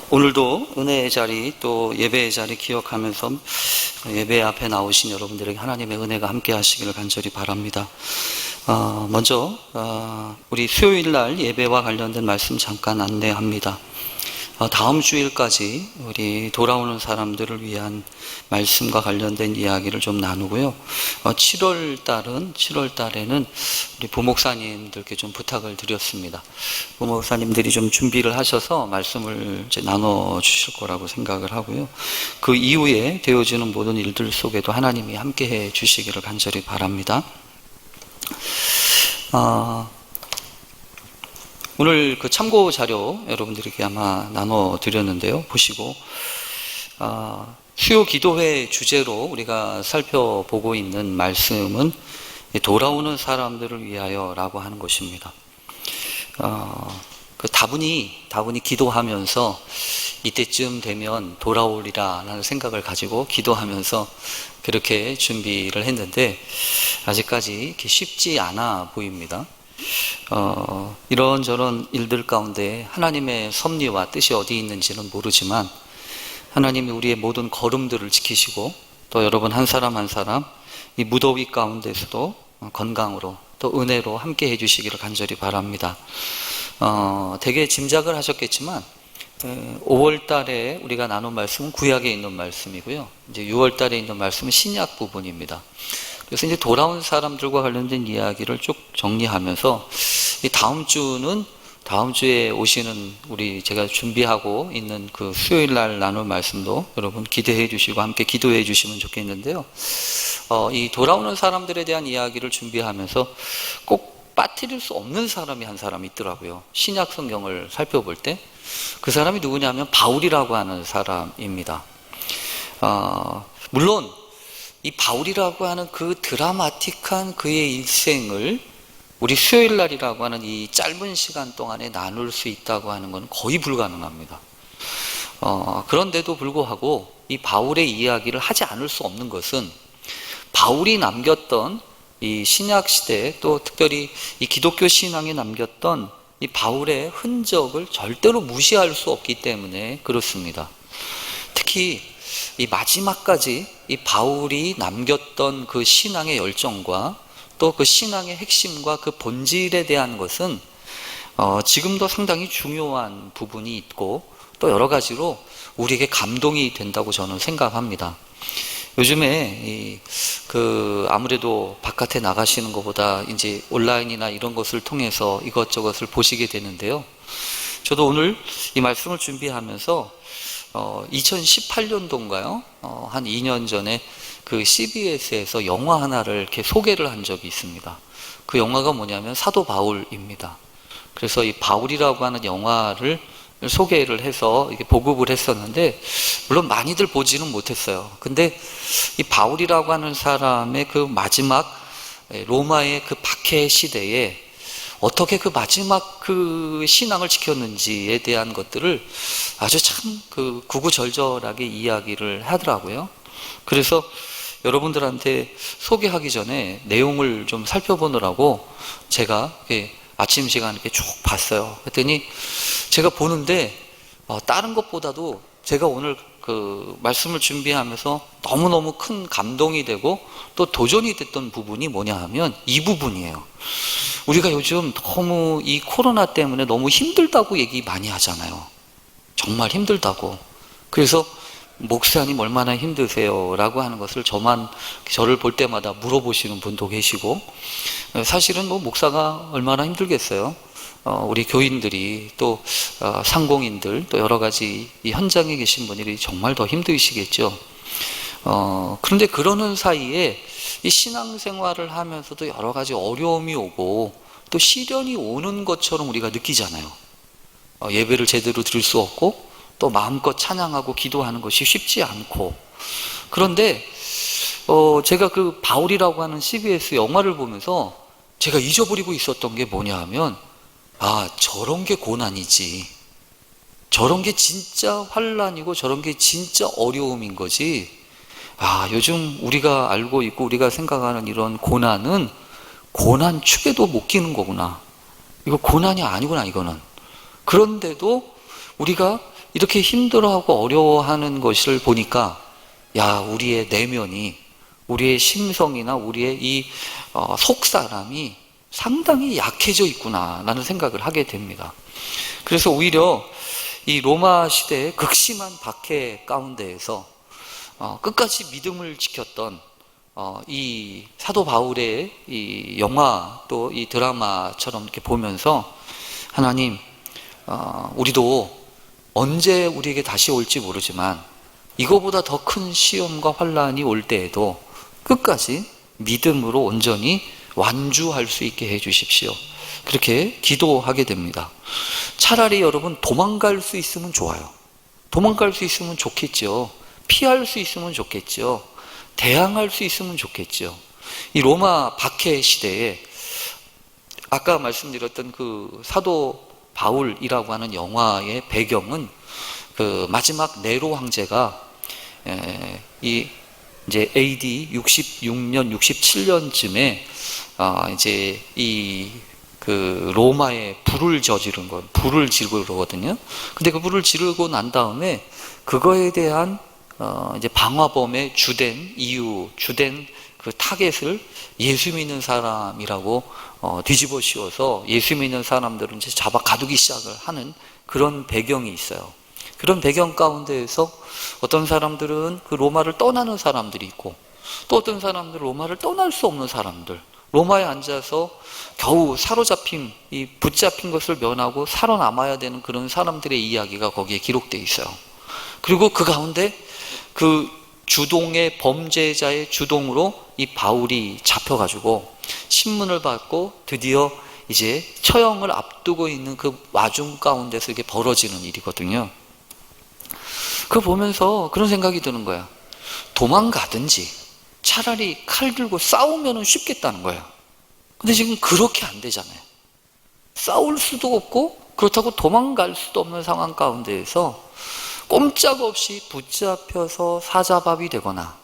오늘도 은혜의 자리 또 예배의 자리 기억하면서 예배 앞에 나오신 여러분들에게 하나님의 은혜가 함께 하시기를 간절히 바랍니다. 먼저 우리 수요일 날 예배와 관련된 말씀 잠깐 안내합니다. 다음 주일까지 우리 돌아오는 사람들을 위한 말씀과 관련된 이야기를 좀 나누고요. 7월 달에는 우리 부목사님들께 좀 부탁을 드렸습니다. 부목사님들이 좀 준비를 하셔서 말씀을 이제 나눠 주실 거라고 생각을 하고요. 그 이후에 되어지는 모든 일들 속에도 하나님이 함께 해 주시기를 간절히 바랍니다. 오늘 그 참고 자료 여러분들에게 아마 나눠드렸는데요. 보시고 수요 기도회 주제로 우리가 살펴보고 있는 말씀은 돌아오는 사람들을 위하여 라고 하는 것입니다. 다분히 기도하면서 이때쯤 되면 돌아오리라 라는 생각을 가지고 기도하면서 그렇게 준비를 했는데 아직까지 이렇게 쉽지 않아 보입니다. 이런저런 일들 가운데 하나님의 섭리와 뜻이 어디 있는지는 모르지만 하나님이 우리의 모든 걸음들을 지키시고 또 여러분 한 사람 한 사람 이 무더위 가운데서도 건강으로 또 은혜로 함께 해주시기를 간절히 바랍니다. 되게 짐작을 하셨겠지만 5월 달에 우리가 나눈 말씀은 구약에 있는 말씀이고요. 이제 6월 달에 있는 말씀은 신약 부분입니다. 그래서 이제 돌아온 사람들과 관련된 이야기를 쭉 정리하면서 이 다음 주에 오시는 제가 준비하고 있는 그 수요일 날 나눌 말씀도 여러분 기대해 주시고 함께 기도해 주시면 좋겠는데요. 이 돌아오는 사람들에 대한 이야기를 준비하면서 꼭 빠뜨릴 수 없는 사람이 한 사람이 있더라고요. 신약 성경을 살펴볼 때 그 사람이 누구냐면 바울이라고 하는 사람입니다. 물론 이 바울이라고 하는 그 드라마틱한 그의 일생을 우리 수요일 날이라고 하는 이 짧은 시간 동안에 나눌 수 있다고 하는 건 거의 불가능합니다. 그런데도 불구하고 이 바울의 이야기를 하지 않을 수 없는 것은 바울이 남겼던 이 신약 시대 또 특별히 이 기독교 신앙에 남겼던 이 바울의 흔적을 절대로 무시할 수 없기 때문에 그렇습니다. 특히 이 마지막까지 이 바울이 남겼던 그 신앙의 열정과 또 그 신앙의 핵심과 그 본질에 대한 것은 지금도 상당히 중요한 부분이 있고 또 여러 가지로 우리에게 감동이 된다고 저는 생각합니다. 요즘에 아무래도 바깥에 나가시는 것보다 이제 온라인이나 이런 것을 통해서 이것저것을 보시게 되는데요. 저도 오늘 이 말씀을 준비하면서 2018년도인가요? 한 2년 전에 그 CBS에서 영화 하나를 이렇게 소개를 한 적이 있습니다. 그 영화가 뭐냐면 사도 바울입니다. 그래서 이 바울이라고 하는 영화를 소개를 해서 이렇게 보급을 했었는데 물론 많이들 보지는 못했어요. 근데 이 바울이라고 하는 사람의 그 마지막 로마의 그 박해 시대에 어떻게 그 마지막 그 신앙을 지켰는지에 대한 것들을 아주 참 그 구구절절하게 이야기를 하더라고요. 그래서 여러분들한테 소개하기 전에 내용을 좀 살펴보느라고 제가 아침 시간 이렇게 쭉 봤어요. 그랬더니 제가 보는데 다른 것보다도 제가 오늘 그 말씀을 준비하면서 너무너무 큰 감동이 되고 또 도전이 됐던 부분이 뭐냐 하면 이 부분이에요. 우리가 요즘 너무 이 코로나 때문에 너무 힘들다고 얘기 많이 하잖아요. 정말 힘들다고. 그래서 목사님 얼마나 힘드세요? 라고 하는 것을 저를 볼 때마다 물어보시는 분도 계시고 사실은 뭐 목사가 얼마나 힘들겠어요? 우리 교인들이 또 상공인들 또 여러 가지 이 현장에 계신 분들이 정말 더 힘드시겠죠. 그런데 그러는 사이에 이 신앙생활을 하면서도 여러 가지 어려움이 오고 또 시련이 오는 것처럼 우리가 느끼잖아요. 예배를 제대로 드릴 수 없고 또 마음껏 찬양하고 기도하는 것이 쉽지 않고 그런데 제가 그 바울이라고 하는 CBS 영화를 보면서 제가 잊어버리고 있었던 게 뭐냐 하면 저런 게 고난이지, 저런 게 진짜 환난이고 저런 게 진짜 어려움인 거지. 요즘 우리가 알고 있고 우리가 생각하는 이런 고난은 고난 축에도 못 끼는 거구나. 이거 고난이 아니구나 이거는. 그런데도 우리가 이렇게 힘들어하고 어려워하는 것을 보니까 야, 우리의 내면이, 우리의 심성이나 우리의 이 속사람이 상당히 약해져 있구나 라는 생각을 하게 됩니다. 그래서 오히려 이 로마 시대의 극심한 박해 가운데에서 끝까지 믿음을 지켰던 이 사도 바울의 이 영화 또 이 드라마처럼 이렇게 보면서 하나님, 우리도 언제 우리에게 다시 올지 모르지만 이거보다 더 큰 시험과 환란이 올 때에도 끝까지 믿음으로 온전히 완주할 수 있게 해 주십시오. 그렇게 기도하게 됩니다. 차라리 여러분 도망갈 수 있으면 좋아요. 도망갈 수 있으면 좋겠죠. 피할 수 있으면 좋겠죠. 대항할 수 있으면 좋겠죠. 이 로마 박해 시대에 아까 말씀드렸던 그 사도 바울이라고 하는 영화의 배경은 그 마지막 네로 황제가 이제 AD 66년, 67년쯤에 이제 이 그 로마에 불을 저지른 것, 불을 지르거든요. 근데 그 불을 지르고 난 다음에 그거에 대한 이제 방화범의 주된 이유, 주된 그 타겟을 예수 믿는 사람이라고 뒤집어 씌워서 예수 믿는 사람들은 이제 잡아 가두기 시작을 하는 그런 배경이 있어요. 그런 배경 가운데에서 어떤 사람들은 그 로마를 떠나는 사람들이 있고, 또 어떤 사람들은 로마를 떠날 수 없는 사람들, 로마에 앉아서 겨우 사로잡힌, 이 붙잡힌 것을 면하고 살아남아야 되는 그런 사람들의 이야기가 거기에 기록되어 있어요. 그리고 그 가운데 그 주동의 범죄자의 주동으로 이 바울이 잡혀가지고 신문을 받고 드디어 이제 처형을 앞두고 있는 그 와중 가운데서 이게 벌어지는 일이거든요. 그거 보면서 그런 생각이 드는 거야. 도망가든지 차라리 칼 들고 싸우면 쉽겠다는 거야. 근데 지금 그렇게 안 되잖아요. 싸울 수도 없고 그렇다고 도망갈 수도 없는 상황 가운데에서 꼼짝없이 붙잡혀서 사자밥이 되거나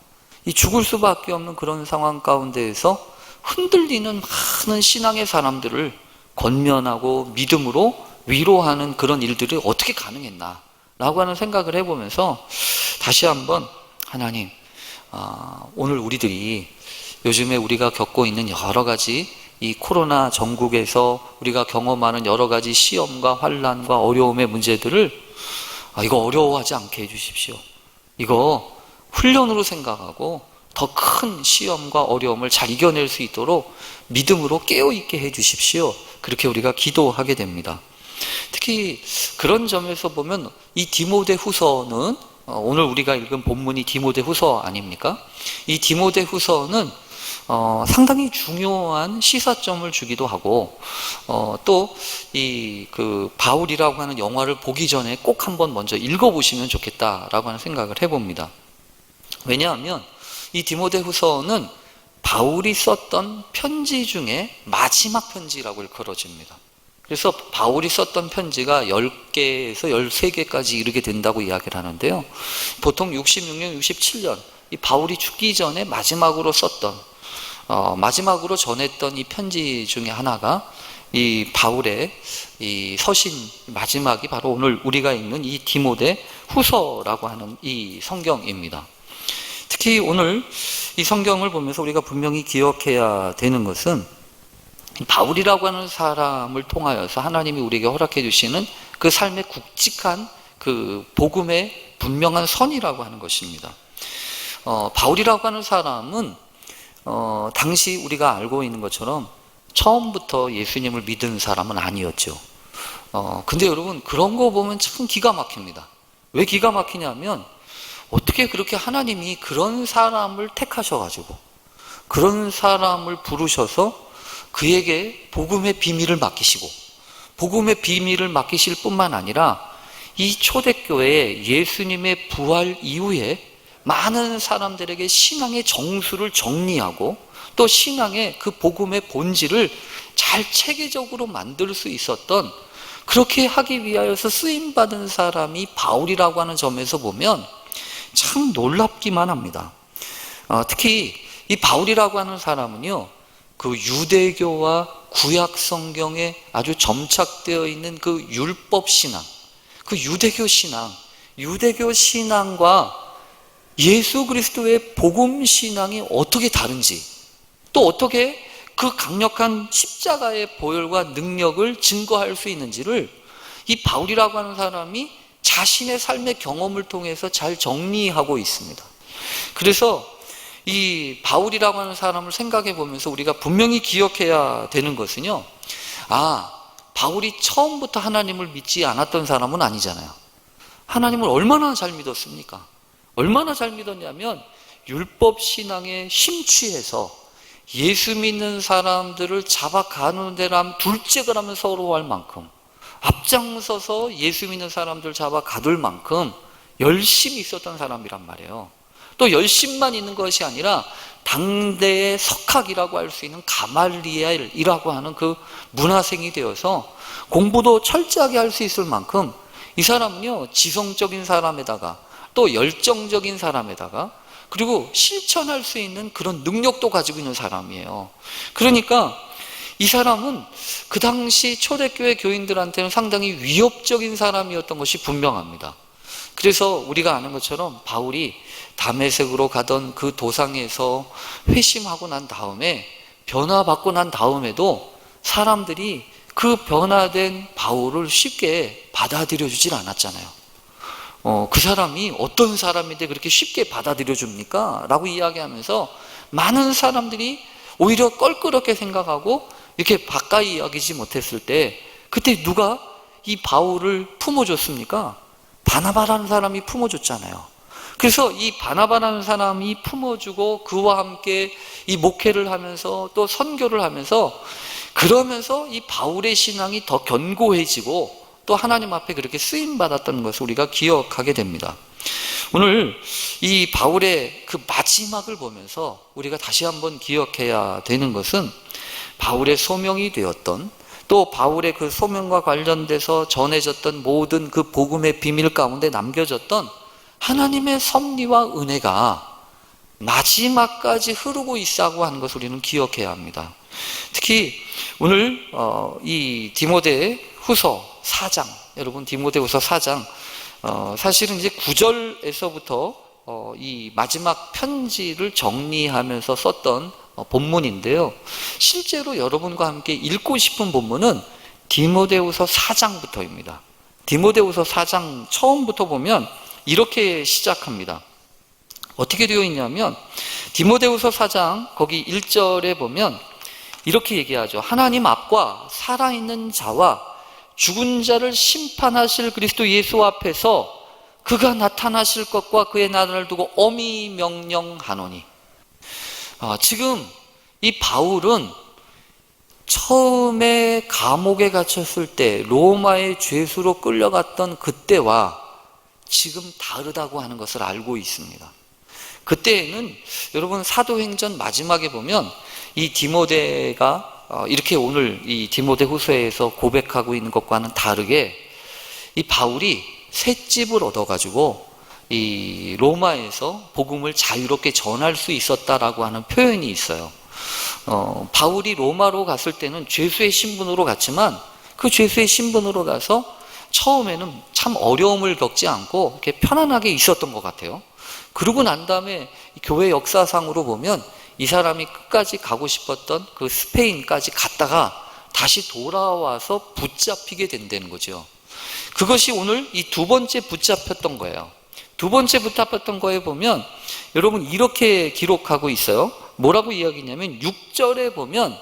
이 죽을 수밖에 없는 그런 상황 가운데에서 흔들리는 많은 신앙의 사람들을 권면하고 믿음으로 위로하는 그런 일들이 어떻게 가능했나 라고 하는 생각을 해보면서 다시 한번 하나님, 오늘 우리들이 요즘에 우리가 겪고 있는 여러 가지 이 코로나 전국에서 우리가 경험하는 여러 가지 시험과 환난과 어려움의 문제들을 이거 어려워하지 않게 해주십시오. 이거 훈련으로 생각하고 더 큰 시험과 어려움을 잘 이겨낼 수 있도록 믿음으로 깨어있게 해주십시오. 그렇게 우리가 기도하게 됩니다. 특히 그런 점에서 보면 이 디모데 후서는 오늘 우리가 읽은 본문이 디모데 후서 아닙니까? 이 디모데 후서는 상당히 중요한 시사점을 주기도 하고 또 이 그 바울이라고 하는 영화를 보기 전에 꼭 한번 먼저 읽어보시면 좋겠다라고 하는 생각을 해봅니다. 왜냐하면 이 디모데 후서는 바울이 썼던 편지 중에 마지막 편지라고 일컬어집니다. 그래서 바울이 썼던 편지가 10개에서 13개까지 이르게 된다고 이야기를 하는데요. 보통 66년, 67년 이 바울이 죽기 전에 마지막으로 썼던 마지막으로 전했던 이 편지 중에 하나가 이 바울의 이 서신 마지막이 바로 오늘 우리가 읽는 이 디모데 후서라고 하는 이 성경입니다. 특히 오늘 이 성경을 보면서 우리가 분명히 기억해야 되는 것은 바울이라고 하는 사람을 통하여서 하나님이 우리에게 허락해 주시는 그 삶의 굵직한 그 복음의 분명한 선이라고 하는 것입니다. 바울이라고 하는 사람은 당시 우리가 알고 있는 것처럼 처음부터 예수님을 믿은 사람은 아니었죠. 근데 여러분 그런 거 보면 참 기가 막힙니다. 왜 기가 막히냐면 어떻게 그렇게 하나님이 그런 사람을 택하셔가지고 그런 사람을 부르셔서 그에게 복음의 비밀을 맡기시고 복음의 비밀을 맡기실 뿐만 아니라 이 초대교회에 예수님의 부활 이후에 많은 사람들에게 신앙의 정수를 정리하고 또 신앙의 그 복음의 본질을 잘 체계적으로 만들 수 있었던 그렇게 하기 위하여서 쓰임받은 사람이 바울이라고 하는 점에서 보면 참 놀랍기만 합니다. 특히 이 바울이라고 하는 사람은요, 그 유대교와 구약 성경에 아주 점착되어 있는 그 율법 신앙, 그 유대교 신앙, 유대교 신앙과 예수 그리스도의 복음 신앙이 어떻게 다른지, 또 어떻게 그 강력한 십자가의 보혈과 능력을 증거할 수 있는지를 이 바울이라고 하는 사람이 자신의 삶의 경험을 통해서 잘 정리하고 있습니다. 그래서 이 바울이라고 하는 사람을 생각해 보면서 우리가 분명히 기억해야 되는 것은요, 바울이 처음부터 하나님을 믿지 않았던 사람은 아니잖아요. 하나님을 얼마나 잘 믿었습니까? 얼마나 잘 믿었냐면 율법 신앙에 심취해서 예수 믿는 사람들을 잡아가는 데랑 둘째가 라면 서러워할 만큼, 앞장서서 예수 믿는 사람들 잡아 가둘 만큼 열심히 있었던 사람이란 말이에요. 또 열심만 있는 것이 아니라 당대의 석학이라고 할 수 있는 가말리엘이라고 하는 그 문화생이 되어서 공부도 철저하게 할 수 있을 만큼 이 사람은요, 지성적인 사람에다가 또 열정적인 사람에다가 그리고 실천할 수 있는 그런 능력도 가지고 있는 사람이에요. 그러니까 이 사람은 그 당시 초대교회 교인들한테는 상당히 위협적인 사람이었던 것이 분명합니다. 그래서 우리가 아는 것처럼 바울이 다메섹으로 가던 그 도상에서 회심하고 난 다음에, 변화받고 난 다음에도 사람들이 그 변화된 바울을 쉽게 받아들여 주질 않았잖아요. 그 사람이 어떤 사람인데 그렇게 쉽게 받아들여 줍니까? 라고 이야기하면서 많은 사람들이 오히려 껄끄럽게 생각하고 이렇게 가까이 여기지 못했을 때, 그때 누가 이 바울을 품어줬습니까? 바나바라는 사람이 품어줬잖아요. 그래서 이 바나바라는 사람이 품어주고 그와 함께 이 목회를 하면서 또 선교를 하면서, 그러면서 이 바울의 신앙이 더 견고해지고 또 하나님 앞에 그렇게 쓰임받았던 것을 우리가 기억하게 됩니다. 오늘 이 바울의 그 마지막을 보면서 우리가 다시 한번 기억해야 되는 것은, 바울의 소명이 되었던, 또 바울의 그 소명과 관련돼서 전해졌던 모든 그 복음의 비밀 가운데 남겨졌던 하나님의 섭리와 은혜가 마지막까지 흐르고 있다고 하는 것을 우리는 기억해야 합니다. 특히 오늘 이 디모데 후서 4장, 여러분 디모데후서 4장, 사실은 이제 9절에서부터 이 마지막 편지를 정리하면서 썼던 본문인데요. 실제로 여러분과 함께 읽고 싶은 본문은 디모데후서 4장부터입니다. 디모데후서 4장 처음부터 보면 이렇게 시작합니다. 어떻게 되어 있냐면 디모데후서 4장 거기 1절에 보면 이렇게 얘기하죠. 하나님 앞과 살아있는 자와 죽은 자를 심판하실 그리스도 예수 앞에서 그가 나타나실 것과 그의 나라를 두고 엄히 명령하노니. 지금 이 바울은 처음에 감옥에 갇혔을 때 로마의 죄수로 끌려갔던 그때와 지금 다르다고 하는 것을 알고 있습니다. 그때에는 여러분 사도행전 마지막에 보면 이 디모데가 이렇게 오늘 이 디모데 후서에서 고백하고 있는 것과는 다르게 이 바울이 새 집을 얻어가지고 이 로마에서 복음을 자유롭게 전할 수 있었다라고 하는 표현이 있어요. 바울이 로마로 갔을 때는 죄수의 신분으로 갔지만 그 죄수의 신분으로 가서 처음에는 참 어려움을 겪지 않고 이렇게 편안하게 있었던 것 같아요. 그러고 난 다음에 교회 역사상으로 보면 이 사람이 끝까지 가고 싶었던 그 스페인까지 갔다가 다시 돌아와서 붙잡히게 된다는 거죠. 그것이 오늘 이 두 번째 붙잡혔던 거예요. 두 번째 붙잡혔던 거에 보면 여러분 이렇게 기록하고 있어요. 뭐라고 이야기냐면 6절에 보면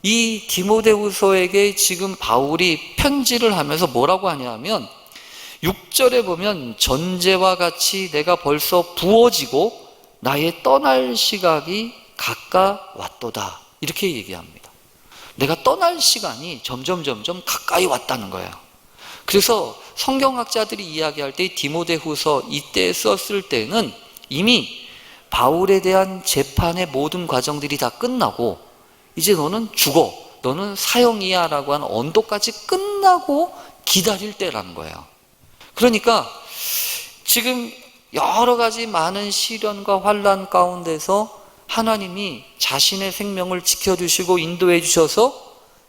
이 디모데후서에게 지금 바울이 편지를 하면서 뭐라고 하냐면 6절에 보면 전제와 같이 내가 벌써 부어지고 나의 떠날 시각이 가까웠도다 이렇게 얘기합니다. 내가 떠날 시간이 점점 가까이 왔다는 거예요. 그래서 성경학자들이 이야기할 때 디모데후서 이때 썼을 때는 이미 바울에 대한 재판의 모든 과정들이 다 끝나고 이제 너는 죽어, 너는 사형이야 라고 하는 언도까지 끝나고 기다릴 때라는 거예요. 그러니까 지금 여러 가지 많은 시련과 환난 가운데서 하나님이 자신의 생명을 지켜주시고 인도해 주셔서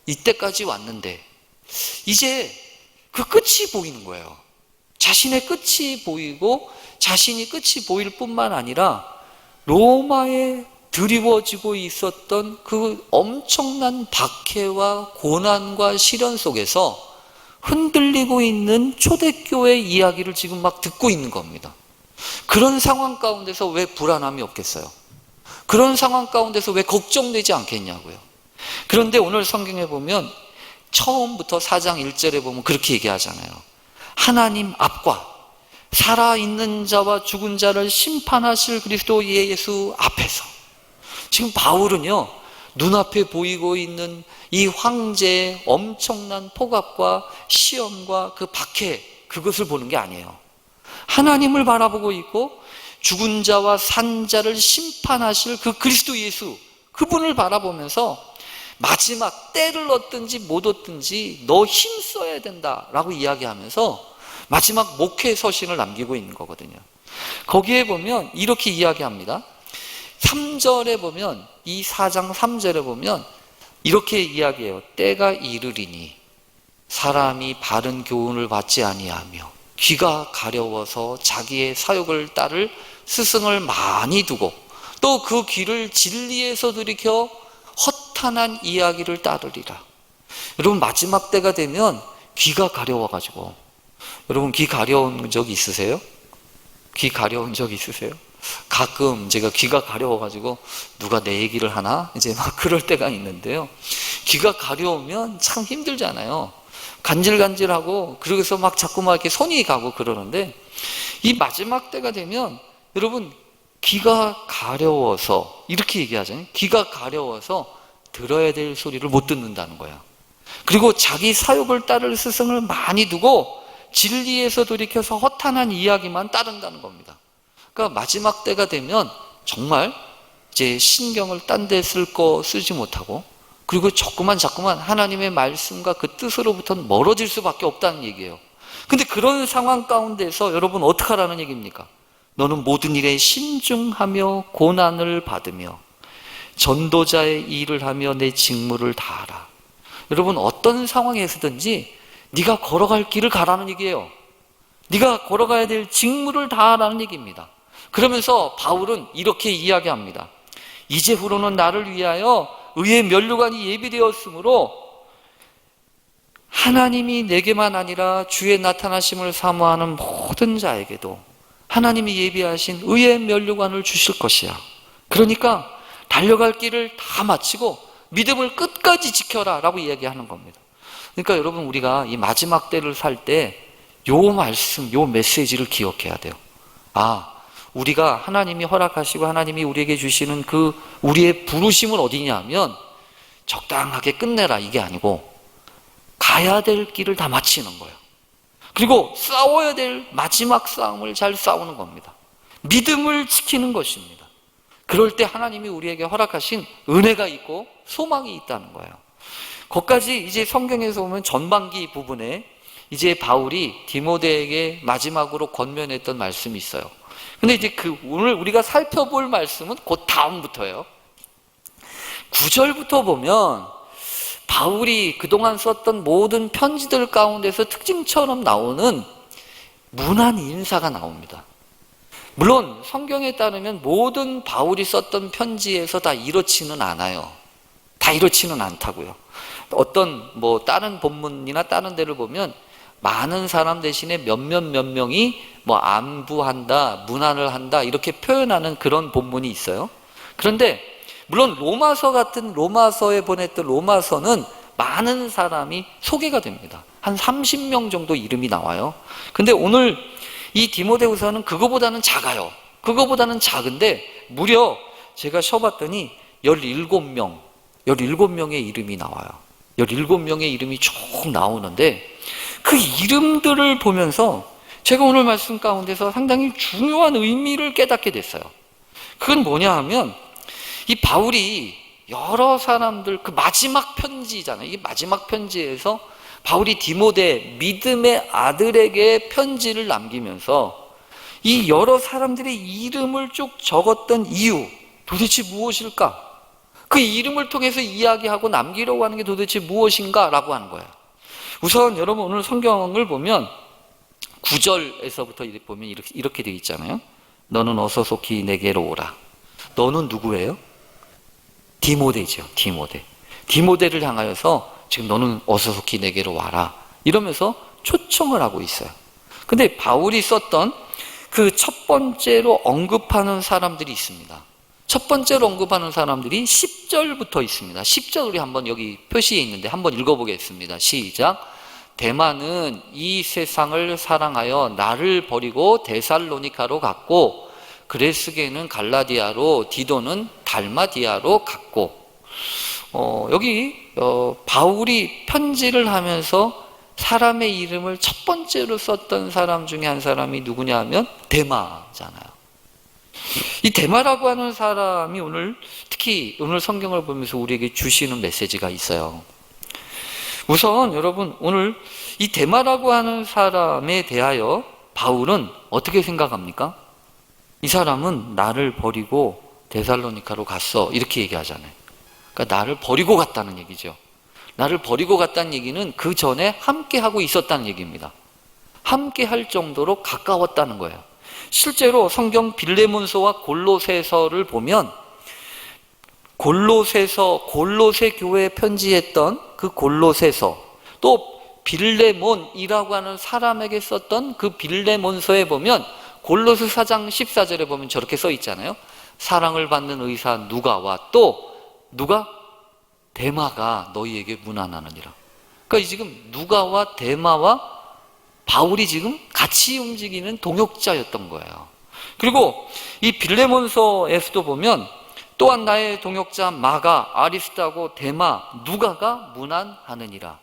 이때까지 왔는데 이제 그 끝이 보이는 거예요. 자신의 끝이 보이고 자신이 끝이 보일 뿐만 아니라 로마에 드리워지고 있었던 그 엄청난 박해와 고난과 시련 속에서 흔들리고 있는 초대교회 이야기를 지금 막 듣고 있는 겁니다. 그런 상황 가운데서 왜 불안함이 없겠어요? 그런 상황 가운데서 왜 걱정되지 않겠냐고요. 그런데 오늘 성경에 보면 처음부터 4장 1절에 보면 그렇게 얘기하잖아요. 하나님 앞과 살아있는 자와 죽은 자를 심판하실 그리스도 예수 앞에서. 지금 바울은요, 눈앞에 보이고 있는 이 황제의 엄청난 폭압과 시험과 그 박해, 그것을 보는 게 아니에요. 하나님을 바라보고 있고 죽은 자와 산 자를 심판하실 그 그리스도 예수, 그분을 바라보면서 마지막 때를 얻든지 못 얻든지 너 힘써야 된다라고 이야기하면서 마지막 목회 서신을 남기고 있는 거거든요. 거기에 보면 이렇게 이야기합니다. 3절에 보면, 이 4장 3절에 보면 이렇게 이야기해요. 때가 이르리니 사람이 바른 교훈을 받지 아니하며 귀가 가려워서 자기의 사욕을 따를 스승을 많이 두고 또 그 귀를 진리에서 들이켜 허탄한 이야기를 따르리라. 여러분, 마지막 때가 되면 귀가 가려워가지고, 여러분 귀 가려운 적 있으세요? 귀 가려운 적 있으세요? 가끔 제가 귀가 가려워가지고 누가 내 얘기를 하나? 이제 막 그럴 때가 있는데요. 귀가 가려우면 참 힘들잖아요. 간질간질하고, 그러고서 막 자꾸 막 이렇게 손이 가고 그러는데, 이 마지막 때가 되면 여러분 귀가 가려워서, 이렇게 얘기하잖아요. 귀가 가려워서 들어야 될 소리를 못 듣는다는 거야. 그리고 자기 사욕을 따를 스승을 많이 두고 진리에서 돌이켜서 허탄한 이야기만 따른다는 겁니다. 그러니까 마지막 때가 되면 정말 이제 신경을 딴 데 쓸 거 쓰지 못하고, 그리고 자꾸만 하나님의 말씀과 그 뜻으로부터는 멀어질 수밖에 없다는 얘기예요. 근데 그런 상황 가운데서 여러분 어떻게 하라는 얘기입니까? 너는 모든 일에 신중하며 고난을 받으며 전도자의 일을 하며 내 직무를 다하라. 여러분, 어떤 상황에서든지 네가 걸어갈 길을 가라는 얘기예요. 네가 걸어가야 될 직무를 다하라는 얘기입니다. 그러면서 바울은 이렇게 이야기합니다. 이제후로는 나를 위하여 의의 면류관이 예비되었으므로 하나님이 내게만 아니라 주의 나타나심을 사모하는 모든 자에게도 하나님이 예비하신 의의 면류관을 주실 것이야. 그러니까 달려갈 길을 다 마치고 믿음을 끝까지 지켜라 라고 이야기하는 겁니다. 그러니까 여러분, 우리가 이 마지막 때를 살 때 요 말씀, 요 메시지를 기억해야 돼요. 우리가 하나님이 허락하시고 하나님이 우리에게 주시는 그 우리의 부르심은 어디냐 하면 적당하게 끝내라, 이게 아니고 가야 될 길을 다 마치는 거예요. 그리고 싸워야 될 마지막 싸움을 잘 싸우는 겁니다. 믿음을 지키는 것입니다. 그럴 때 하나님이 우리에게 허락하신 은혜가 있고 소망이 있다는 거예요. 거기까지 이제 성경에서 보면 전반기 부분에 이제 바울이 디모데에게 마지막으로 권면했던 말씀이 있어요. 근데 이제 오늘 우리가 살펴볼 말씀은 곧 다음부터예요. 9절부터 보면 바울이 그동안 썼던 모든 편지들 가운데서 특징처럼 나오는 문안 인사가 나옵니다. 물론 성경에 따르면 모든 바울이 썼던 편지에서 다 이렇지는 않아요. 다 이렇지는 않다고요. 어떤 다른 본문이나 다른 데를 보면 많은 사람 대신에 몇 명이 안부한다, 문안을 한다 이렇게 표현하는 그런 본문이 있어요. 그런데 물론 로마서에 보냈던 로마서는 많은 사람이 소개가 됩니다. 한 30명 정도 이름이 나와요. 근데 오늘 이 디모데후서는 그거보다는 작아요. 그거보다는 작은데 무려 제가 쉬어봤더니 17명의 이름이 나와요. 17명의 이름이 쭉 나오는데 그 이름들을 보면서 제가 오늘 말씀 가운데서 상당히 중요한 의미를 깨닫게 됐어요. 그건 뭐냐 하면 이 바울이 여러 사람들, 그 마지막 편지잖아요. 이 마지막 편지에서 바울이 디모데, 믿음의 아들에게 편지를 남기면서 이 여러 사람들의 이름을 쭉 적었던 이유, 도대체 무엇일까? 그 이름을 통해서 이야기하고 남기려고 하는 게 도대체 무엇인가? 라고 하는 거예요. 우선 여러분 오늘 성경을 보면 9절에서부터 보면 이렇게 되어 있잖아요. 너는 어서 속히 내게로 오라. 너는 누구예요? 디모데죠. 디모데를 향하여서 지금 너는 어서 속히 내게로 와라. 이러면서 초청을 하고 있어요. 근데 바울이 썼던 그 첫 번째로 언급하는 사람들이 있습니다. 첫 번째로 언급하는 사람들이 10절부터 있습니다. 10절 우리 한번 여기 표시에 있는데 한번 읽어보겠습니다. 시작. 데마는 이 세상을 사랑하여 나를 버리고 데살로니카로 갔고 그레스게는 갈라디아로 디도는 달마디아로 갔고 여기 바울이 편지를 하면서 사람의 이름을 첫 번째로 썼던 사람 중에 한 사람이 누구냐 하면 데마잖아요. 이 데마라고 하는 사람이 특히 오늘 성경을 보면서 우리에게 주시는 메시지가 있어요. 우선 여러분 오늘 이 데마라고 하는 사람에 대하여 바울은 어떻게 생각합니까? 이 사람은 나를 버리고 데살로니카로 갔어 이렇게 얘기하잖아요. 그러니까 나를 버리고 갔다는 얘기죠. 나를 버리고 갔다는 얘기는 그 전에 함께 하고 있었다는 얘기입니다. 함께 할 정도로 가까웠다는 거예요. 실제로 성경 빌레몬서와 골로새서를 보면 골로새 교회에 편지했던 그 골로새서, 또 빌레몬이라고 하는 사람에게 썼던 그 빌레몬서에 보면 골로새 4장 14절에 보면 저렇게 써 있잖아요. 사랑을 받는 의사 누가와 또 누가? 데마가 너희에게 문안하느니라. 그러니까 지금 누가와 데마와 바울이 지금 같이 움직이는 동역자였던 거예요. 그리고 이 빌레몬서에서도 보면 또한 나의 동역자 마가, 아리스타고, 데마, 누가가 문안하느니라.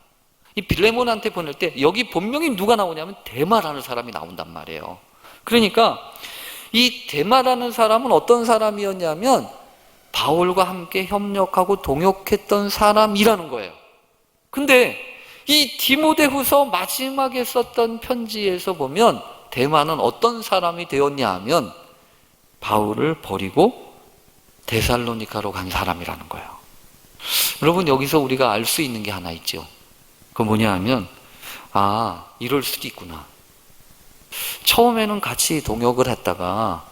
이 빌레몬한테 보낼 때 여기 본명이 누가 나오냐면 데마라는 사람이 나온단 말이에요. 그러니까 이 데마라는 사람은 어떤 사람이었냐면 바울과 함께 협력하고 동역했던 사람이라는 거예요. 근데 이 디모데후서 마지막에 썼던 편지에서 보면 데마는 어떤 사람이 되었냐 하면 바울을 버리고 데살로니카로 간 사람이라는 거예요. 여러분 여기서 우리가 알 수 있는 게 하나 있죠. 그거 뭐냐 하면 이럴 수도 있구나. 처음에는 같이 동역을 했다가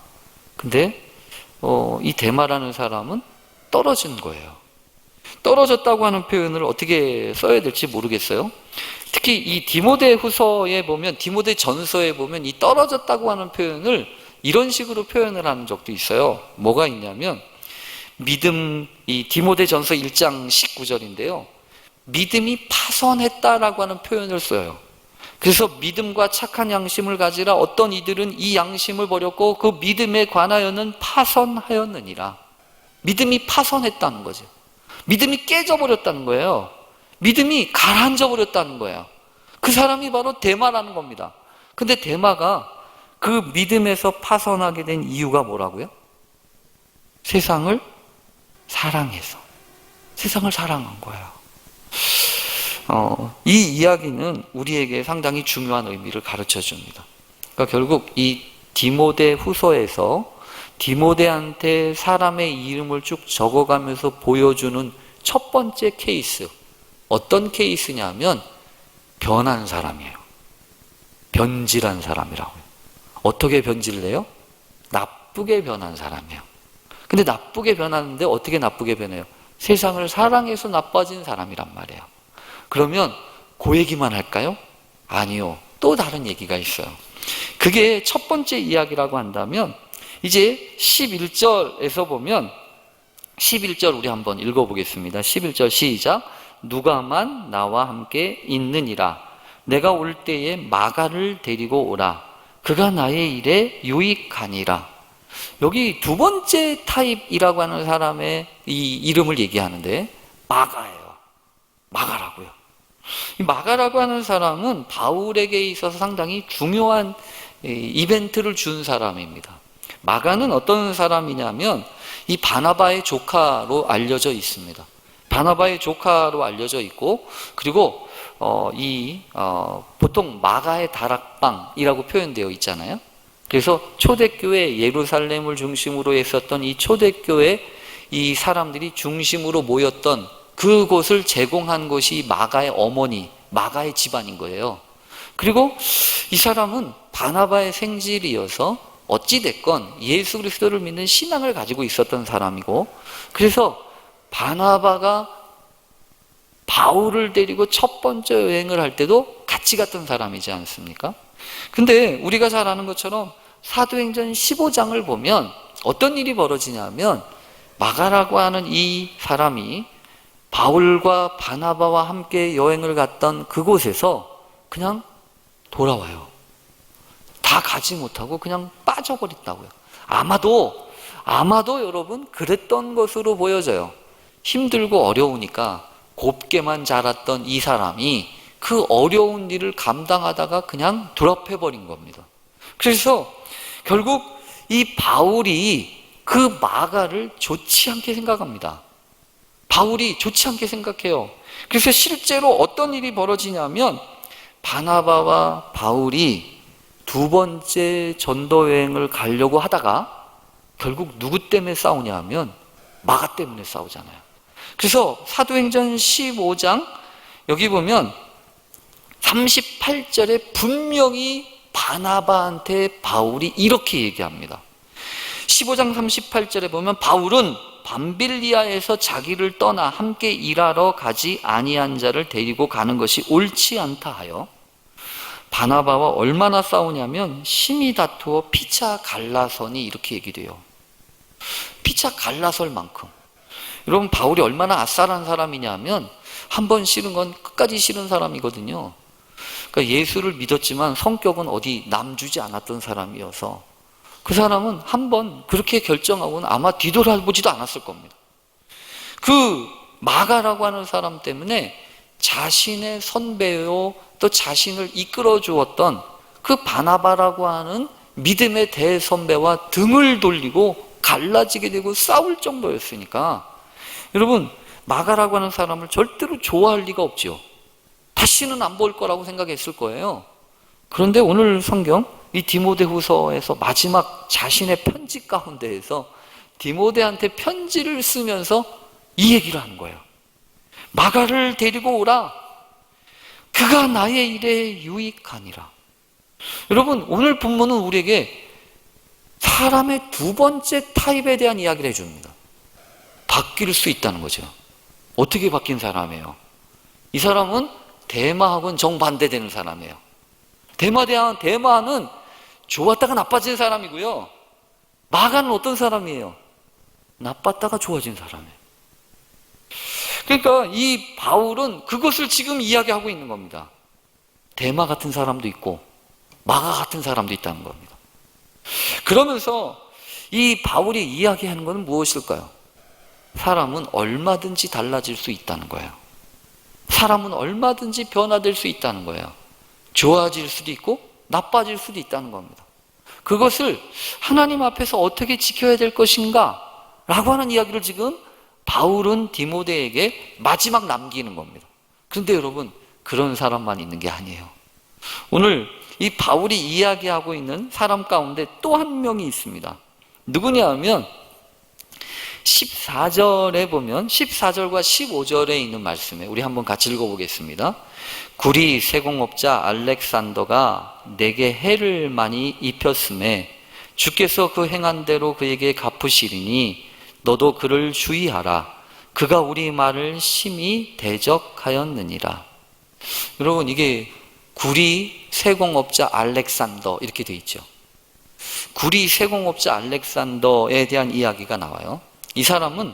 근데 이 데마라는 사람은 떨어진 거예요. 떨어졌다고 하는 표현을 어떻게 써야 될지 모르겠어요. 특히 이 디모데후서에 보면, 디모데전서에 보면 이 떨어졌다고 하는 표현을 이런 식으로 표현을 하는 적도 있어요. 뭐가 있냐면 이 디모데전서 1장 19절인데요. 믿음이 파손했다라고 하는 표현을 써요. 그래서 믿음과 착한 양심을 가지라 어떤 이들은 이 양심을 버렸고 그 믿음에 관하여는 파손하였느니라. 믿음이 파손했다는 거죠. 믿음이 깨져버렸다는 거예요. 믿음이 가라앉아 버렸다는 거예요. 그 사람이 바로 데마라는 겁니다. 근데 데마가 그 믿음에서 파손하게 된 이유가 뭐라고요? 세상을 사랑해서. 세상을 사랑한 거예요. 이 이야기는 우리에게 상당히 중요한 의미를 가르쳐 줍니다. 그러니까 결국 이 디모데 후서에서 디모데한테 사람의 이름을 쭉 적어가면서 보여주는 첫 번째 케이스. 어떤 케이스냐면 변한 사람이에요. 변질한 사람이라고요. 어떻게 변질을 해요? 나쁘게 변한 사람이에요. 근데 나쁘게 변하는데 어떻게 나쁘게 변해요? 세상을 사랑해서 나빠진 사람이란 말이에요. 그러면 그 얘기만 할까요? 아니요. 또 다른 얘기가 있어요. 그게 첫 번째 이야기라고 한다면 이제 11절에서 보면 11절 우리 한번 읽어보겠습니다. 11절 시작. 누가만 나와 함께 있느니라. 내가 올 때에 마가를 데리고 오라. 그가 나의 일에 유익하니라. 여기 두 번째 타입이라고 하는 사람의 이 이름을 얘기하는데 마가예요. 마가라고요. 이 마가라고 하는 사람은 바울에게 있어서 상당히 중요한 이벤트를 준 사람입니다. 마가는 어떤 사람이냐면 이 바나바의 조카로 알려져 있습니다. 바나바의 조카로 알려져 있고, 그리고 보통 마가의 다락방이라고 표현되어 있잖아요. 그래서 초대교회 예루살렘을 중심으로 했었던 이 초대교회 이 사람들이 중심으로 모였던 그곳을 제공한 것이 마가의 어머니, 마가의 집안인 거예요. 그리고 이 사람은 바나바의 생질이어서 어찌됐건 예수 그리스도를 믿는 신앙을 가지고 있었던 사람이고, 그래서 바나바가 바울을 데리고 첫 번째 여행을 할 때도 같이 갔던 사람이지 않습니까? 근데 우리가 잘 아는 것처럼 사도행전 15장을 보면 어떤 일이 벌어지냐면, 마가라고 하는 이 사람이 바울과 바나바와 함께 여행을 갔던 그곳에서 그냥 돌아와요. 다 가지 못하고 그냥 빠져버렸다고요. 아마도 여러분 그랬던 것으로 보여져요. 힘들고 어려우니까 곱게만 자랐던 이 사람이 그 어려운 일을 감당하다가 그냥 드랍해버린 겁니다. 그래서 결국 이 바울이 그 마가를 좋지 않게 생각합니다. 바울이 좋지 않게 생각해요. 그래서 실제로 어떤 일이 벌어지냐면, 바나바와 바울이 두 번째 전도 여행을 가려고 하다가 결국 누구 때문에 싸우냐 하면 마가 때문에 싸우잖아요. 그래서 사도행전 15장 여기 보면 38절에 분명히 바나바한테 바울이 이렇게 얘기합니다. 15장 38절에 보면 바울은 밤빌리아에서 자기를 떠나 함께 일하러 가지 아니한 자를 데리고 가는 것이 옳지 않다 하여 바나바와 얼마나 싸우냐면 심히 다투어 피차 갈라서니, 이렇게 얘기돼요. 피차 갈라설 만큼. 여러분, 바울이 얼마나 아싸란 사람이냐면 한 번 싫은 건 끝까지 싫은 사람이거든요. 그러니까 예수를 믿었지만 성격은 어디 남주지 않았던 사람이어서 그 사람은 한 번 그렇게 결정하고는 아마 뒤돌아보지도 않았을 겁니다. 그 마가라고 하는 사람 때문에 자신의 선배요, 또 자신을 이끌어 주었던 그 바나바라고 하는 믿음의 대선배와 등을 돌리고 갈라지게 되고 싸울 정도였으니까, 여러분, 마가라고 하는 사람을 절대로 좋아할 리가 없죠. 다시는 안 볼 거라고 생각했을 거예요. 그런데 오늘 성경 이 디모데후서에서 마지막 자신의 편지 가운데에서 디모데한테 편지를 쓰면서 이 얘기를 하는 거예요. 마가를 데리고 오라. 그가 나의 일에 유익하니라. 여러분, 오늘 본문은 우리에게 사람의 두 번째 타입에 대한 이야기를 해줍니다. 바뀔 수 있다는 거죠. 어떻게 바뀐 사람이에요? 이 사람은 대마하고는 정반대되는 사람이에요. 대마는 좋았다가 나빠진 사람이고요. 마가는 어떤 사람이에요? 나빴다가 좋아진 사람이에요. 그러니까 이 바울은 그것을 지금 이야기하고 있는 겁니다. 대마 같은 사람도 있고 마가 같은 사람도 있다는 겁니다. 그러면서 이 바울이 이야기하는 것은 무엇일까요? 사람은 얼마든지 달라질 수 있다는 거예요. 사람은 얼마든지 변화될 수 있다는 거예요. 좋아질 수도 있고 나빠질 수도 있다는 겁니다. 그것을 하나님 앞에서 어떻게 지켜야 될 것인가 라고 하는 이야기를 지금 바울은 디모데에게 마지막 남기는 겁니다. 그런데 여러분, 그런 사람만 있는 게 아니에요. 오늘 이 바울이 이야기하고 있는 사람 가운데 또 한 명이 있습니다. 누구냐 하면 14절에 보면 14절과 15절에 있는 말씀에 우리 한번 같이 읽어보겠습니다. 구리 세공업자 알렉산더가 내게 해를 많이 입혔음에 주께서 그 행한 대로 그에게 갚으시리니 너도 그를 주의하라. 그가 우리 말을 심히 대적하였느니라. 여러분, 이게 구리 세공업자 알렉산더 이렇게 돼 있죠. 구리 세공업자 알렉산더에 대한 이야기가 나와요. 이 사람은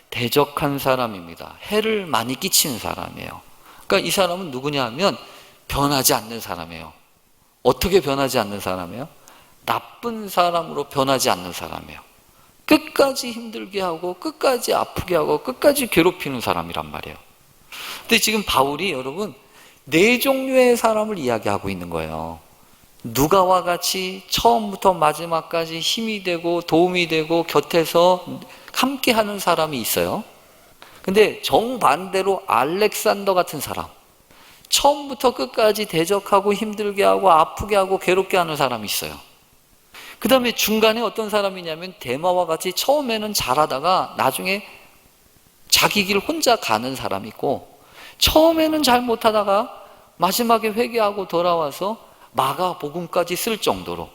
대적한 사람입니다. 해를 많이 끼치는 사람이에요. 그러니까 이 사람은 누구냐 하면 변하지 않는 사람이에요. 어떻게 변하지 않는 사람이에요? 나쁜 사람으로 변하지 않는 사람이에요. 끝까지 힘들게 하고 끝까지 아프게 하고 끝까지 괴롭히는 사람이란 말이에요. 근데 지금 바울이 여러분 네 종류의 사람을 이야기하고 있는 거예요. 누가와 같이 처음부터 마지막까지 힘이 되고 도움이 되고 곁에서 함께 하는 사람이 있어요. 근데 정반대로 알렉산더 같은 사람, 처음부터 끝까지 대적하고 힘들게 하고 아프게 하고 괴롭게 하는 사람이 있어요. 그 다음에 중간에 어떤 사람이냐면 대마와 같이 처음에는 잘하다가 나중에 자기 길 혼자 가는 사람이 있고, 처음에는 잘 못하다가 마지막에 회개하고 돌아와서 마가복음까지 쓸 정도로.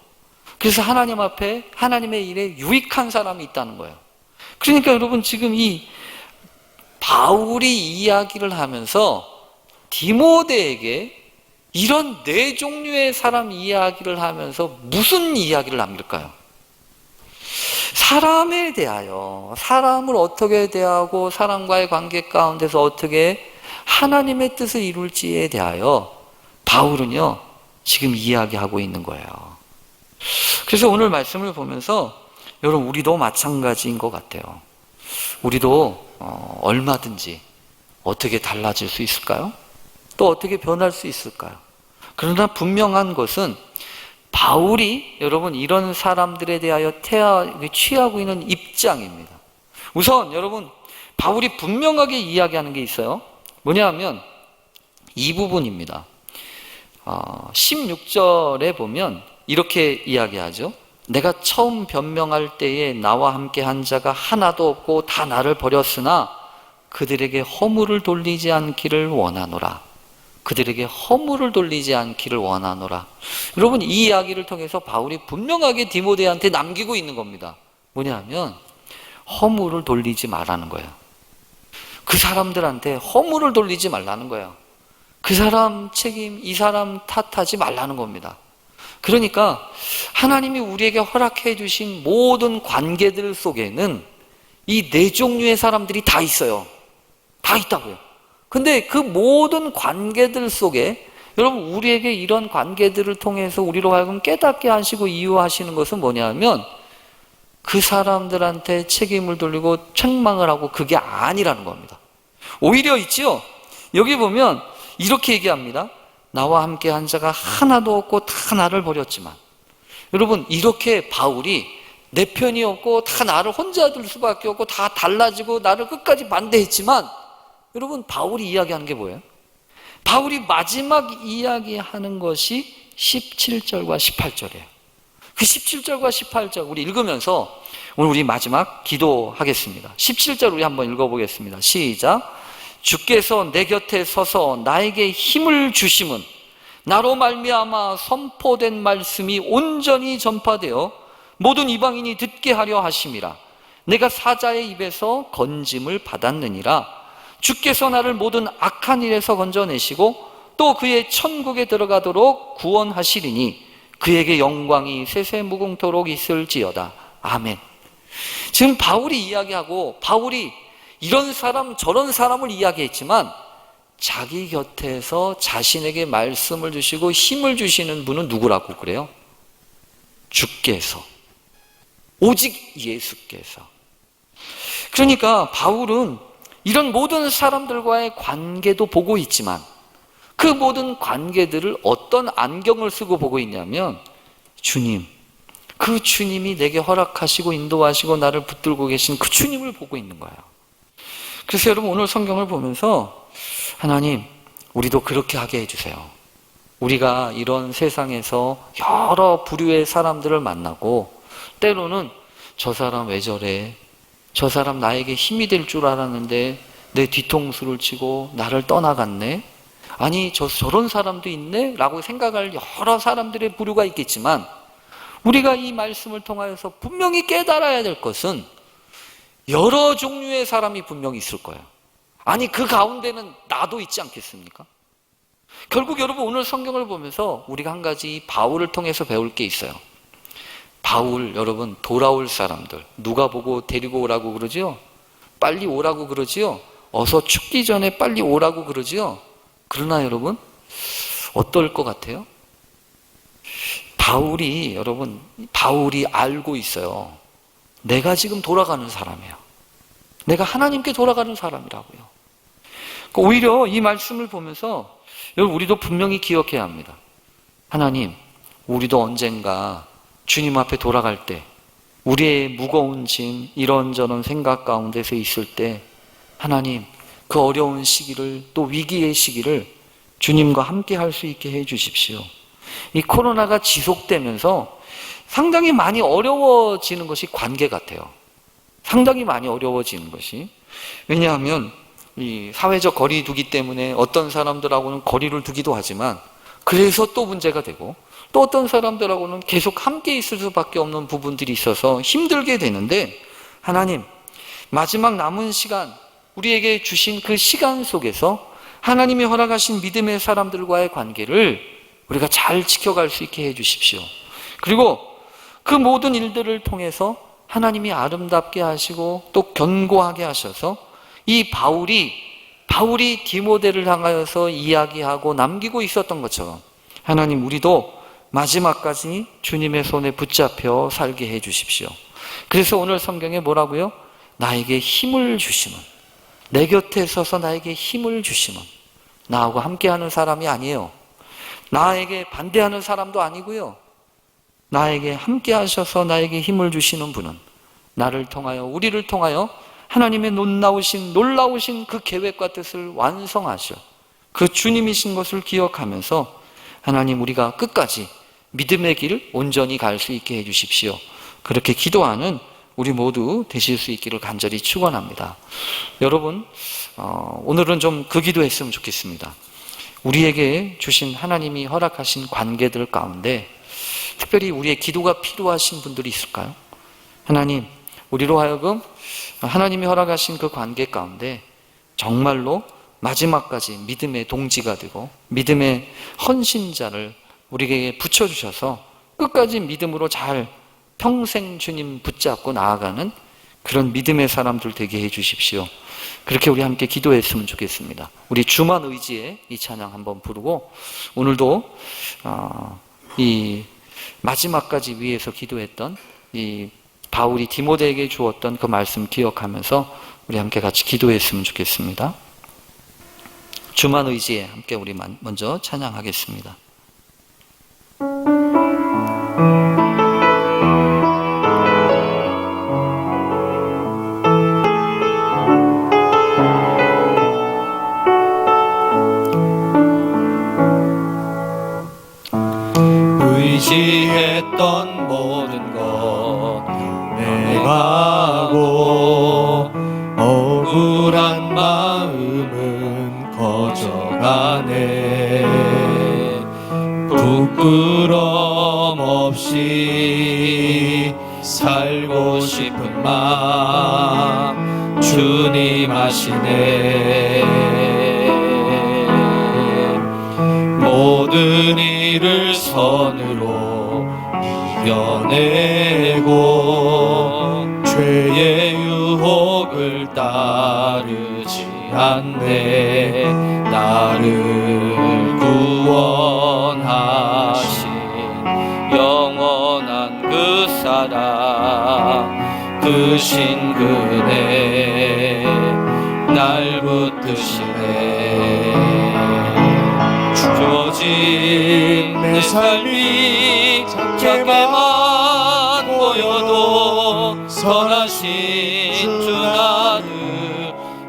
그래서 하나님 앞에 하나님의 일에 유익한 사람이 있다는 거예요. 그러니까 여러분 지금 이 바울이 이야기를 하면서 디모데에게 이런 네 종류의 사람 이야기를 하면서 무슨 이야기를 합니까요? 사람에 대하여, 사람을 어떻게 대하고 사람과의 관계 가운데서 어떻게 하나님의 뜻을 이룰지에 대하여 바울은요 지금 이야기하고 있는 거예요. 그래서 오늘 말씀을 보면서 여러분 우리도 마찬가지인 것 같아요. 우리도 얼마든지 어떻게 달라질 수 있을까요? 또 어떻게 변할 수 있을까요? 그러나 분명한 것은 바울이 여러분 이런 사람들에 대하여 취하고 있는 입장입니다. 우선 여러분 바울이 분명하게 이야기하는 게 있어요. 뭐냐 하면 이 부분입니다. 16절에 보면 이렇게 이야기하죠. 내가 처음 변명할 때에 나와 함께 한 자가 하나도 없고 다 나를 버렸으나 그들에게 허물을 돌리지 않기를 원하노라. 그들에게 허물을 돌리지 않기를 원하노라. 여러분 이 이야기를 통해서 바울이 분명하게 디모데한테 남기고 있는 겁니다. 뭐냐 하면 허물을 돌리지 말라는 거예요. 그 사람들한테 허물을 돌리지 말라는 거예요. 그 사람 책임, 이 사람 탓하지 말라는 겁니다. 그러니까 하나님이 우리에게 허락해 주신 모든 관계들 속에는 이 네 종류의 사람들이 다 있어요. 다 있다고요. 근데 그 모든 관계들 속에 여러분 우리에게 이런 관계들을 통해서 우리로 하여금 깨닫게 하시고 이유하시는 것은 뭐냐면 그 사람들한테 책임을 돌리고 책망을 하고 그게 아니라는 겁니다. 오히려 있지요. 여기 보면 이렇게 얘기합니다. 나와 함께 한 자가 하나도 없고 다 나를 버렸지만. 여러분 이렇게 바울이 내 편이 없고 다 나를 혼자 둘 수밖에 없고 다 달라지고 나를 끝까지 반대했지만 여러분 바울이 이야기하는 게 뭐예요? 바울이 마지막 이야기하는 것이 17절과 18절이에요. 그 17절과 18절 우리 읽으면서 오늘 우리 마지막 기도하겠습니다. 17절 우리 한번 읽어보겠습니다. 시작. 주께서 내 곁에 서서 나에게 힘을 주심은 나로 말미암아 선포된 말씀이 온전히 전파되어 모든 이방인이 듣게 하려 하심이라. 내가 사자의 입에서 건짐을 받았느니라. 주께서 나를 모든 악한 일에서 건져내시고 또 그의 천국에 들어가도록 구원하시리니 그에게 영광이 세세무궁토록 있을지어다. 아멘. 지금 바울이 이야기하고 바울이 이런 사람 저런 사람을 이야기했지만 자기 곁에서 자신에게 말씀을 주시고 힘을 주시는 분은 누구라고 그래요? 주께서, 오직 예수께서. 그러니까 바울은 이런 모든 사람들과의 관계도 보고 있지만 그 모든 관계들을 어떤 안경을 쓰고 보고 있냐면 주님, 그 주님이 내게 허락하시고 인도하시고 나를 붙들고 계신 그 주님을 보고 있는 거예요. 그래서 여러분 오늘 성경을 보면서 하나님 우리도 그렇게 하게 해주세요. 우리가 이런 세상에서 여러 부류의 사람들을 만나고 때로는 저 사람 왜 저래? 저 사람 나에게 힘이 될 줄 알았는데 내 뒤통수를 치고 나를 떠나갔네? 아니 저런 사람도 있네? 라고 생각할 여러 사람들의 부류가 있겠지만 우리가 이 말씀을 통하여서 분명히 깨달아야 될 것은 여러 종류의 사람이 분명히 있을 거예요. 아니 그 가운데는 나도 있지 않겠습니까? 결국 여러분 오늘 성경을 보면서 우리가 한 가지 바울을 통해서 배울 게 있어요. 바울 여러분 돌아올 사람들 누가 보고 데리고 오라고 그러지요? 빨리 오라고 그러지요? 어서 춥기 전에 빨리 오라고 그러지요? 그러나 여러분 어떨 것 같아요? 바울이 알고 있어요. 내가 지금 돌아가는 사람이에요. 내가 하나님께 돌아가는 사람이라고요. 오히려 이 말씀을 보면서 여러분 우리도 분명히 기억해야 합니다. 하나님, 우리도 언젠가 주님 앞에 돌아갈 때 우리의 무거운 짐 이런저런 생각 가운데서 있을 때 하나님 그 어려운 시기를 또 위기의 시기를 주님과 함께 할 수 있게 해 주십시오. 이 코로나가 지속되면서 상당히 많이 어려워지는 것이 관계 같아요. 상당히 많이 어려워지는 것이. 왜냐하면 이 사회적 거리 두기 때문에 어떤 사람들하고는 거리를 두기도 하지만 그래서 또 문제가 되고, 또 어떤 사람들하고는 계속 함께 있을 수밖에 없는 부분들이 있어서 힘들게 되는데, 하나님, 마지막 남은 시간, 우리에게 주신 그 시간 속에서 하나님이 허락하신 믿음의 사람들과의 관계를 우리가 잘 지켜갈 수 있게 해 주십시오. 그리고 그 모든 일들을 통해서 하나님이 아름답게 하시고 또 견고하게 하셔서 이 바울이 디모데를 향하여서 이야기하고 남기고 있었던 것처럼 하나님, 우리도 마지막까지 주님의 손에 붙잡혀 살게 해 주십시오. 그래서 오늘 성경에 뭐라고요? 나에게 힘을 주시는, 내 곁에 서서 나에게 힘을 주시는, 나하고 함께하는 사람이 아니에요. 나에게 반대하는 사람도 아니고요. 나에게 함께 하셔서 나에게 힘을 주시는 분은 나를 통하여, 우리를 통하여 하나님의 놀라우신 그 계획과 뜻을 완성하셔 그 주님이신 것을 기억하면서 하나님, 우리가 끝까지 믿음의 길을 온전히 갈 수 있게 해 주십시오. 그렇게 기도하는 우리 모두 되실 수 있기를 간절히 축원합니다. 여러분, 오늘은 좀 그 기도했으면 좋겠습니다. 우리에게 주신 하나님이 허락하신 관계들 가운데 특별히 우리의 기도가 필요하신 분들이 있을까요? 하나님, 우리로 하여금 하나님이 허락하신 그 관계 가운데 정말로 마지막까지 믿음의 동지가 되고 믿음의 헌신자를 우리에게 붙여주셔서 끝까지 믿음으로 잘 평생 주님 붙잡고 나아가는 그런 믿음의 사람들 되게 해 주십시오. 그렇게 우리 함께 기도했으면 좋겠습니다. 우리 주만 의지에 이 찬양 한번 부르고, 오늘도 이 마지막까지 위해서 기도했던 이 바울이 디모데에게 주었던 그 말씀 기억하면서 우리 함께 같이 기도했으면 좋겠습니다. 주만 의지에 함께 우리 먼저 찬양하겠습니다. 의지했던 모든 것 내가고 억울한 마음은 거져가네. 부끄럼 없이 살고 싶은 마음 주님 아시네. 모든 일을 선으로 이겨내고 죄의 유혹을 따르지 않네. 나를 구원하신 영원한 그 사랑, 그 신근에 날 붙드시네. 주어진 내 삶이 작게만 보여도 선하신 주 나를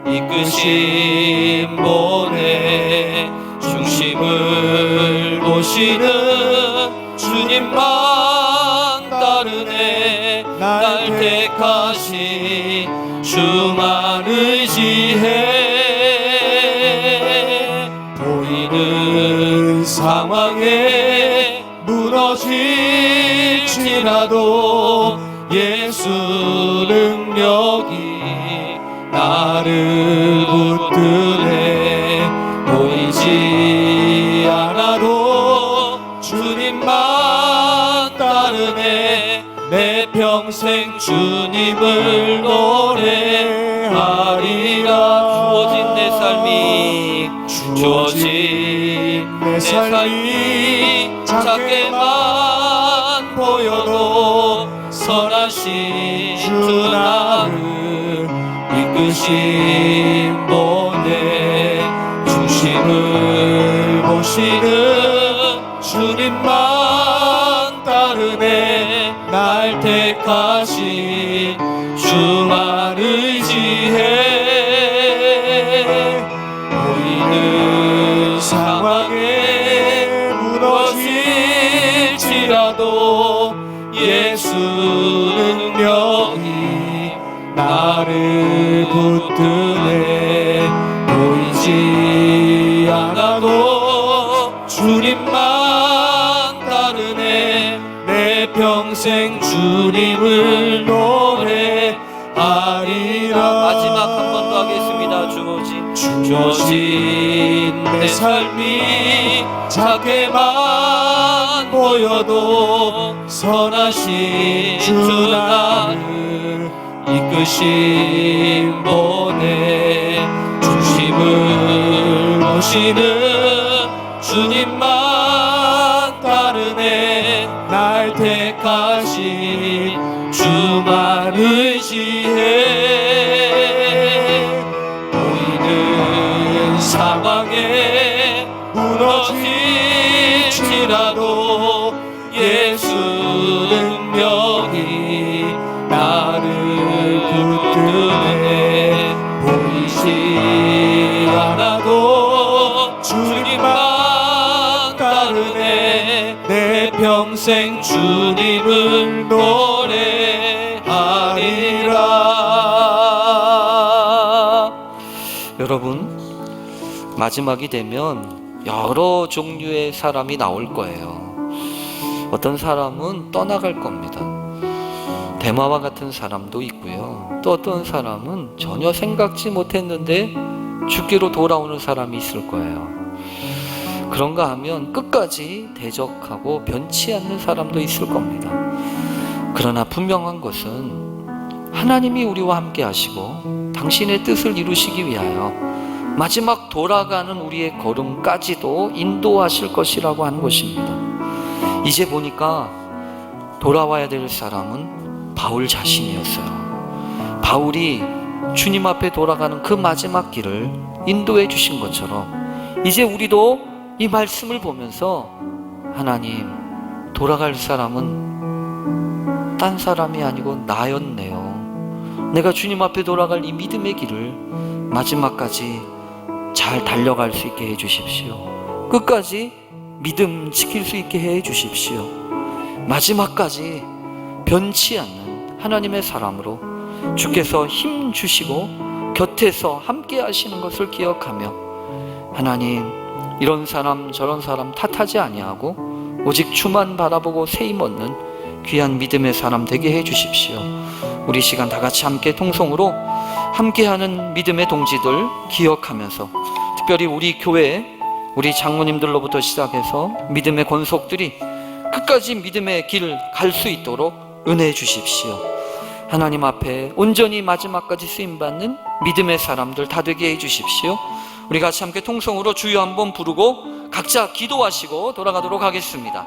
이끄신 본의 중심을 보시는 주님만 따르네. 날 택하신 주만 의지해. 보이는 상황에 무너질지라도 예수 능력이 나를 붙드네. 보이지 않아도 주님만 따르네. 내 평생 주님을 노래하리라. 주어진 내 삶이 작게만 보여도 선하신 주 나를 이끄신 본의 중심을 보시는 주님만 따르네. 날 택하신 주만 의지해. 보이는 상황에 무너질지라도 예수 능력이 나를 붙드네. 보이지 않아도 주님만 따르네. 내 평생 주님을 노래하리라. 마지막 한 번 더 하겠습니다. 주어진 내 삶이 작게만 보여도 선하신 주 나를 이끄신 분의 중심을 모시는 주님만 따르네. 날 택하신 주만 의지해. 보이는 상황에 무너질지라도 예수 능력이 나를 붙드네. 보이지 않아도 주님만 따르네. 내 평생 주님을 노래하리라. 여러분, 마지막이 되면 여러 종류의 사람이 나올 거예요. 어떤 사람은 떠나갈 겁니다. 대마와 같은 사람도 있고요. 또 어떤 사람은 전혀 생각지 못했는데 죽기로 돌아오는 사람이 있을 거예요. 그런가 하면 끝까지 대적하고 변치 않는 사람도 있을 겁니다. 그러나 분명한 것은 하나님이 우리와 함께 하시고 당신의 뜻을 이루시기 위하여 마지막 돌아가는 우리의 걸음까지도 인도하실 것이라고 하는 것입니다. 이제 보니까 돌아와야 될 사람은 바울 자신이었어요. 바울이 주님 앞에 돌아가는 그 마지막 길을 인도해 주신 것처럼 이제 우리도 이 말씀을 보면서 하나님, 돌아갈 사람은 딴 사람이 아니고 나였네요. 내가 주님 앞에 돌아갈 이 믿음의 길을 마지막까지 잘 달려갈 수 있게 해 주십시오. 끝까지 믿음 지킬 수 있게 해 주십시오. 마지막까지 변치 않는 하나님의 사람으로 주께서 힘 주시고 곁에서 함께 하시는 것을 기억하며 하나님, 이런 사람 저런 사람 탓하지 아니하고 오직 주만 바라보고 세임 얻는 귀한 믿음의 사람 되게 해 주십시오. 우리 시간 다 같이 함께 통성으로 함께하는 믿음의 동지들 기억하면서 특별히 우리 교회 우리 장로님들로부터 시작해서 믿음의 권속들이 끝까지 믿음의 길 갈 수 있도록 은혜해 주십시오. 하나님 앞에 온전히 마지막까지 쓰임받는 믿음의 사람들 다 되게 해 주십시오. 우리 같이 함께 통성으로 주여 한번 부르고 각자 기도하시고 돌아가도록 하겠습니다.